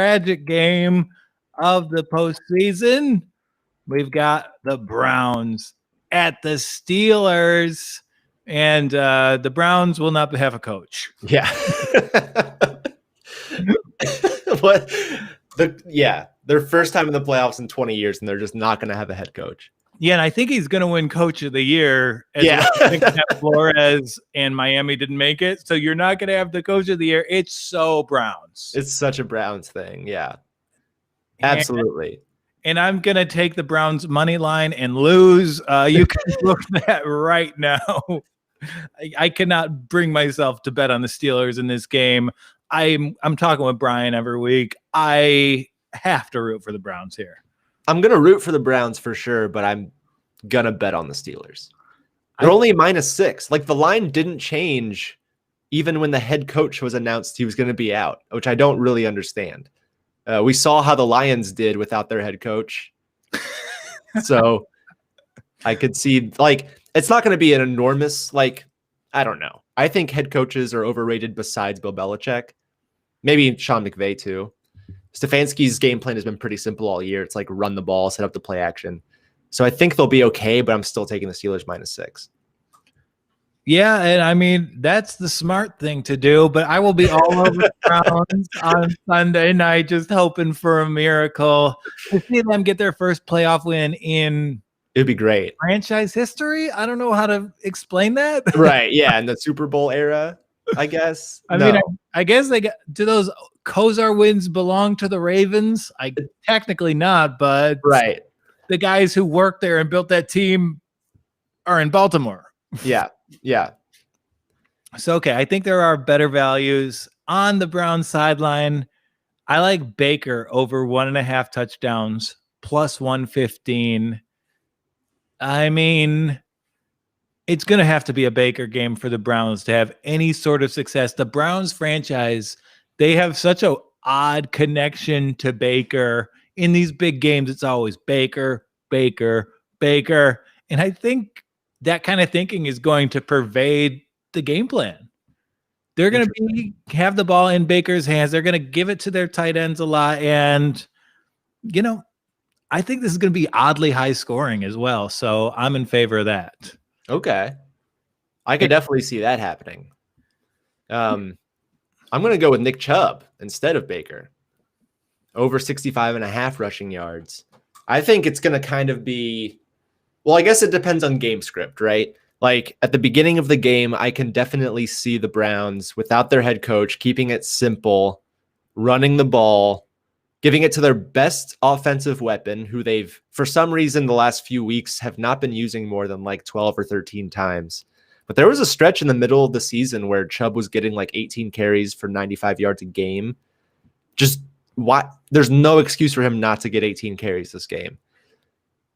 tragic game of the postseason. We've got the Browns at the Steelers, and the Browns will not have a coach. Yeah. Their first time in the playoffs in 20 years, and they're just not going to have a head coach. Yeah, and I think he's going to win Coach of the Year. Flores and Miami didn't make it, so you're not going to have the Coach of the Year. It's so Browns. It's such a Browns thing. Yeah, absolutely. And I'm going to take the Browns money line and lose. You can look that right now. I cannot bring myself to bet on the Steelers in this game. I'm talking with Brian every week. I have to root for the Browns here. I'm going to root for the Browns for sure, but I'm going to bet on the Steelers. They're only -6. Like, the line didn't change even when the head coach was announced he was going to be out, which I don't really understand. We saw how the Lions did without their head coach. So I could see, like, it's not going to be an enormous, like, I don't know. I think head coaches are overrated besides Bill Belichick. Maybe Sean McVay too. Stefanski's game plan has been pretty simple all year. It's like run the ball, set up the play action. So I think they'll be okay, but I'm still taking the Steelers -6. Yeah, and I mean, that's the smart thing to do, but I will be all over the Browns on Sunday night just hoping for a miracle to see them get their first playoff win in it'd be great. Franchise history? I don't know how to explain that. Right, yeah, in the Super Bowl era, I guess. I mean, I guess do those Kosar wins belong to the Ravens? Technically not, but right. The guys who worked there and built that team are in Baltimore. Yeah. Yeah. So, okay, I think there are better values on the Browns sideline. I like Baker over 1.5 touchdowns plus 115. I mean, it's going to have to be a Baker game for the Browns to have any sort of success. The Browns franchise, they have such an odd connection to Baker. In these big games, it's always Baker, Baker, Baker. And I think that kind of thinking is going to pervade the game plan. They're going to have the ball in Baker's hands. They're going to give it to their tight ends a lot. And, you know, I think this is going to be oddly high scoring as well. So I'm in favor of that. Okay. I could definitely see that happening. I'm going to go with Nick Chubb instead of Baker. Over 65.5 rushing yards. I think it's going to kind of be, well, I guess it depends on game script, right? Like at the beginning of the game, I can definitely see the Browns without their head coach, keeping it simple, running the ball, giving it to their best offensive weapon, who they've, for some reason, the last few weeks have not been using more than like 12 or 13 times. But there was a stretch in the middle of the season where Chubb was getting like 18 carries for 95 yards a game. Just why? There's no excuse for him not to get 18 carries this game.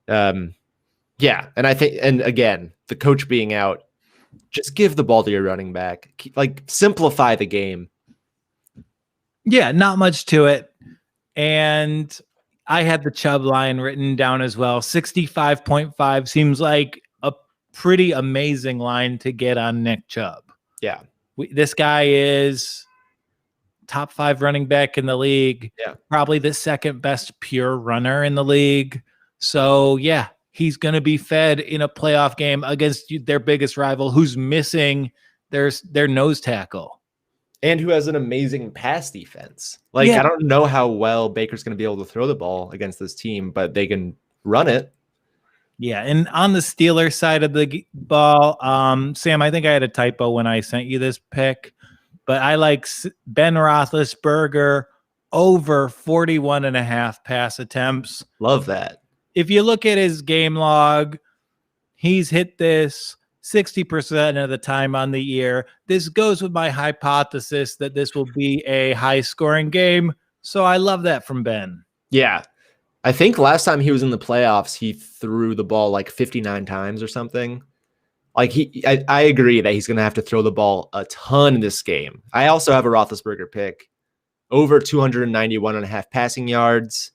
Yeah, and I think, and again, the coach being out, just give the ball to your running back. Like, simplify the game. Yeah, not much to it. And I had the Chubb line written down as well. 65.5 seems like a pretty amazing line to get on Nick Chubb. Yeah. This guy is top 5 running back in the league. Yeah. Probably the second best pure runner in the league. So, yeah, he's going to be fed in a playoff game against their biggest rival, who's missing their nose tackle. And who has an amazing pass defense. Like, yeah. I don't know how well Baker's going to be able to throw the ball against this team, but they can run it. Yeah, and on the Steelers side of the ball, Sam, I think I had a typo when I sent you this pick, but I like Ben Roethlisberger over 41.5 pass attempts. Love that. If you look at his game log, he's hit this 60% of the time on the year. This goes with my hypothesis that this will be a high-scoring game, so I love that from Ben. Yeah. I think last time he was in the playoffs, he threw the ball like 59 times or something. Like, I agree that he's going to have to throw the ball a ton in this game. I also have a Roethlisberger pick. Over 291.5 passing yards.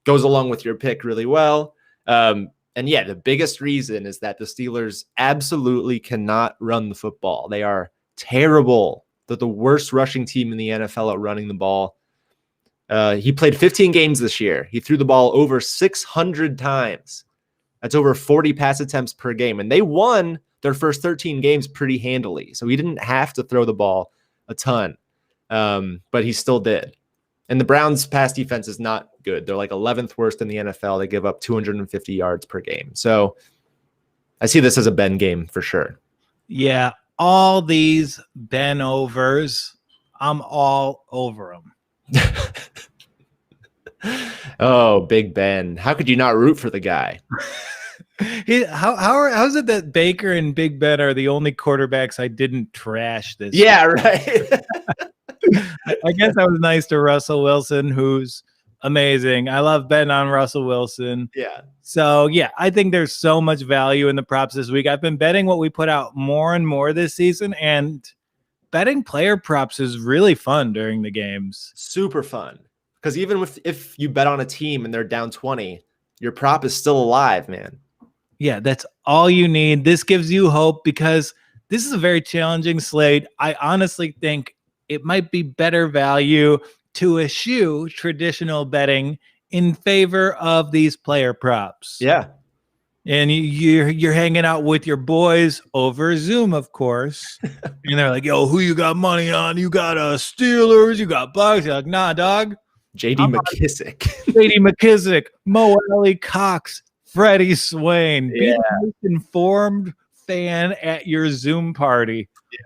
Goes along with your pick really well. And yeah, the biggest reason is that the Steelers absolutely cannot run the football. They are terrible. They're the worst rushing team in the NFL at running the ball. He played 15 games this year. He threw the ball over 600 times. That's over 40 pass attempts per game. And they won their first 13 games pretty handily. So he didn't have to throw the ball a ton, but he still did. And the Browns' pass defense is not good. They're like 11th worst in the NFL. They give up 250 yards per game. So I see this as a Ben game for sure. Yeah, all these Ben overs, I'm all over them. Oh, Big Ben. How could you not root for the guy? How is it that Baker and Big Ben are the only quarterbacks I didn't trash this Yeah, right. I guess I was nice to Russell Wilson, who's amazing. I love betting on Russell Wilson. Yeah. So, yeah, I think there's so much value in the props this week. I've been betting what we put out more and more this season, and betting player props is really fun during the games. Super fun. Because even if you bet on a team and they're down 20, your prop is still alive, man. Yeah, that's all you need. This gives you hope because this is a very challenging slate. I honestly think it might be better value to eschew traditional betting in favor of these player props. Yeah. And you're hanging out with your boys over Zoom, of course. And they're like, yo, who you got money on? You got Steelers, you got Bucks. You're like, nah, dog. J.D. McKissick. J.D. McKissick, Mo Alley Cox, Freddie Swain. Yeah. Be the most informed fan at your Zoom party. Yeah.